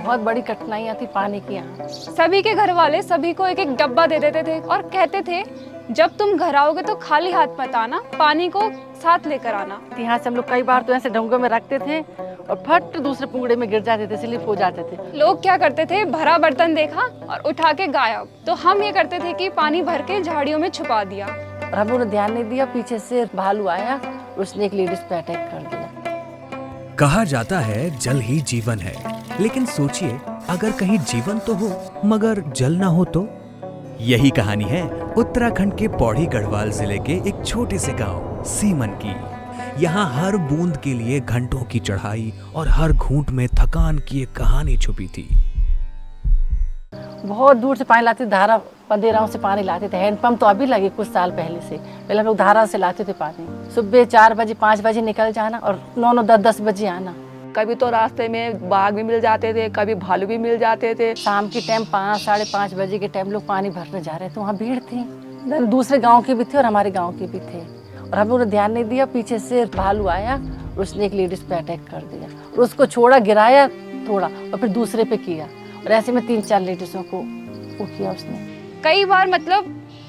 बहुत बड़ी कठिनाइयाँ थी पानी की यहाँ। सभी के घर वाले सभी को एक एक डब्बा दे देते थे और कहते थे जब तुम घर आओगे तो खाली हाथ मत आना, पानी को साथ लेकर आना। यहाँ से हम लोग कई बार तो ऐसे ढंगों में रखते थे और फट दूसरे पुंगड़े में गिर जाते थे, स्लिप हो जाते थे। लोग क्या करते थे, भरा बर्तन देखा और उठा के गायब। तो हम ये करते थे कि पानी भर के झाड़ियों में छुपा दिया। और हम लोगों ने ध्यान नहीं दिया, पीछे से भालू आया, उसने एक लेडीज पे अटैक कर दिया। कहा जाता है जल ही जीवन है, लेकिन सोचिए अगर कहीं जीवन तो हो मगर जल ना हो तो। यही कहानी है उत्तराखंड के पौड़ी गढ़वाल जिले के एक छोटे से गांव सीमन की। यहाँ हर बूंद के लिए घंटों की चढ़ाई और हर घूंट में थकान की एक कहानी छुपी थी। बहुत दूर से पानी लाते, धारा पंदेराओं से पानी लाते थे। हैंडपंप तो अभी लगे कुछ साल पहले से, पहले हम लोग धारा से लाते थे पानी। सुबह 4 बजे 5 बजे निकल जाना और 9 10 बजे आना। कभी तो रास्ते में बाघ भी मिल जाते थे, कभी भालू भी मिल जाते थे। शाम के टाइम 5 साढ़े 5 बजे के टाइम लोग पानी भरने जा रहे थे, वहाँ भीड़ थी। दूसरे गाँव के भी थे और हमारे गाँव के भी थे। और हम लोगों ने ध्यान नहीं दिया, पीछे से भालू आया, उसने एक लेडीज पे अटैक कर दिया और उसको छोड़ा, गिराया थोड़ा और फिर दूसरे पे किया। और ऐसे में 3-4 लेडीजों को वो किया उसने। कई बार मतलब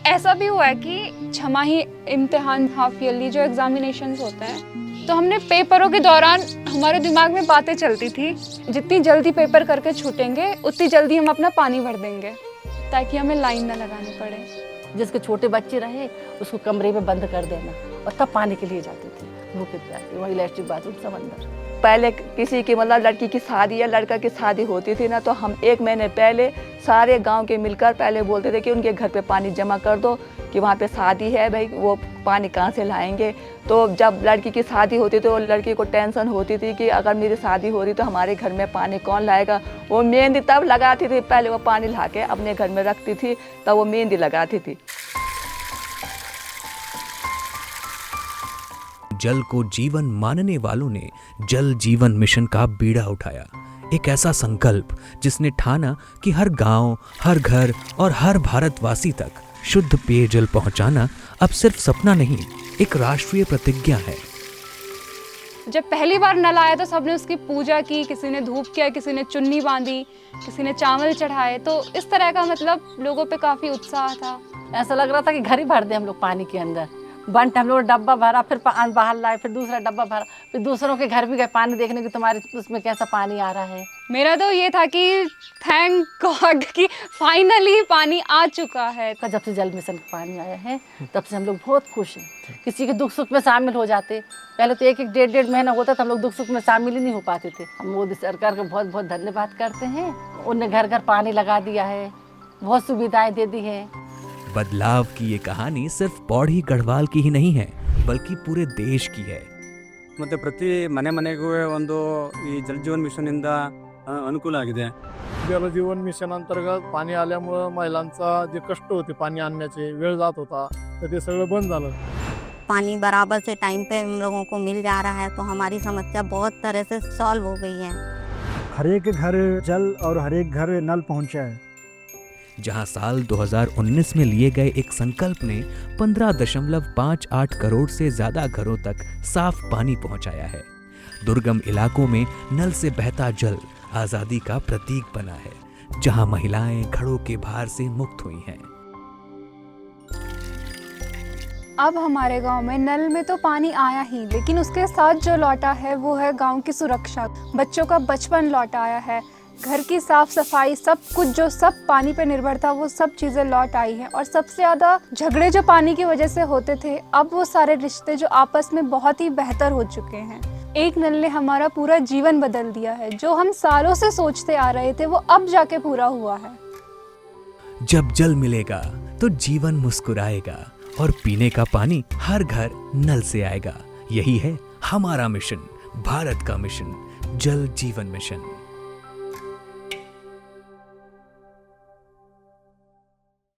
ऐसा भी हुआ है कि छमाही इम्तिहान, हाफ ईयरली जो एग्जामिनेशंस होते हैं, तो हमने पेपरों के दौरान हमारे दिमाग में बातें चलती थी, जितनी जल्दी पेपर करके छूटेंगे उतनी जल्दी हम अपना पानी भर देंगे ताकि हमें लाइन ना लगानी पड़े। जिसके छोटे बच्चे रहे उसको कमरे में बंद कर देना और तब पानी के लिए जाते थे भूखे प्यासे, वही इलेक्ट्रिक बाथरूम सब अंदर। पहले किसी की मतलब लड़की की शादी या लड़का की शादी होती थी ना, तो हम 1 महीने पहले सारे गांव के मिलकर पहले बोलते थे कि उनके घर पे पानी जमा कर दो कि वहाँ पे शादी है भाई, वो पानी कहाँ से लाएंगे। तो जब लड़की की शादी होती तो लड़की को टेंशन होती थी कि अगर मेरी शादी हो रही तो हमारे घर में पानी कौन लाएगा। वो मेहंदी तब लगाती थी, पहले वो पानी ला के अपने घर में रखती थी, तब वो मेहंदी लगाती थी। जल को जीवन मानने वालों ने जल जीवन मिशन का बीड़ा उठाया। एक ऐसा संकल्प जिसने ठाना कि हर गांव, हर घर और हर भारतवासी तक शुद्ध पेयजल पहुंचाना अब सिर्फ सपना नहीं, एक राष्ट्रीय प्रतिज्ञा है। जब पहली बार नल आया तो सबने उसकी पूजा की, किसी ने धूप किया, किसी ने चुन्नी बांधी, किसी ने चावल चढ़ाए। तो इस तरह का मतलब लोगों पे काफी उत्साह था। ऐसा लग रहा था कि घर ही भर दे हम लोग पानी के अंदर। बंट हम लोग डब्बा भरा, फिर बाहर लाए, फिर दूसरा डब्बा भरा, फिर दूसरों के घर भी गए पानी देखने की तुम्हारे उसमें कैसा पानी आ रहा है। मेरा तो ये था कि थैंक गॉड कि फाइनली पानी आ चुका है। जब से जल मिशन का पानी आया है तब से हम लोग बहुत खुश हैं। किसी के दुख सुख में शामिल हो जाते, पहले तो 1-1 डेढ़ महीना होता था हम लोग दुख सुख में शामिल ही नहीं हो पाते थे। हम मोदी सरकार का बहुत बहुत धन्यवाद करते हैं, उनने घर घर पानी लगा दिया है, बहुत सुविधाएं दे दी है। बदलाव की ये कहानी सिर्फ पौड़ी गढ़वाल की ही नहीं है, बल्कि पूरे देश की है। ಮತ್ತೆ ಪ್ರತಿ ಮನೆಗೂ ಒಂದು ಈ जल जीवन मिशन इंद अनुकूल आಗಿದೆ। जल जीवन मिशन अंतर्गत पाणी आल्यामुळे महिलांचा जे कष्ट होते पाणी आणण्याचे, वेळ जात होता, तर ते सगळं बंद झालं। पानी बराबर से टाइम पे हम लोगों को मिल जा रहा है तो हमारी समस्या बहुत तरह से सॉल्व हो गई है। हर एक घर जल और हर एक घर नल पहुंचा है। जहां साल 2019 में लिए गए एक संकल्प ने 15.58 करोड़ से ज्यादा घरों तक साफ पानी पहुंचाया है। दुर्गम इलाकों में नल से बहता जल आजादी का प्रतीक बना है, जहां महिलाएं घड़ों के भार से मुक्त हुई हैं। अब हमारे गांव में नल में तो पानी आया ही, लेकिन उसके साथ जो लौटा है वो है गांव की सुरक्षा। बच्चों का बचपन लौट आया है, घर की साफ सफाई, सब कुछ जो सब पानी पर निर्भर था वो सब चीज़ें लौट आई हैं। और सबसे ज़्यादा झगड़े जो पानी की वजह से होते थे, अब वो सारे रिश्ते जो आपस में बहुत ही बेहतर हो चुके हैं। एक नल ने हमारा पूरा जीवन बदल दिया है। जो हम सालों से सोचते आ रहे थे वो अब जाके पूरा हुआ है। जब जल मिलेगा तो जीवन मुस्कुराएगा और पीने का पानी हर घर नल से आएगा। यही है हमारा मिशन, भारत का मिशन, जल जीवन मिशन।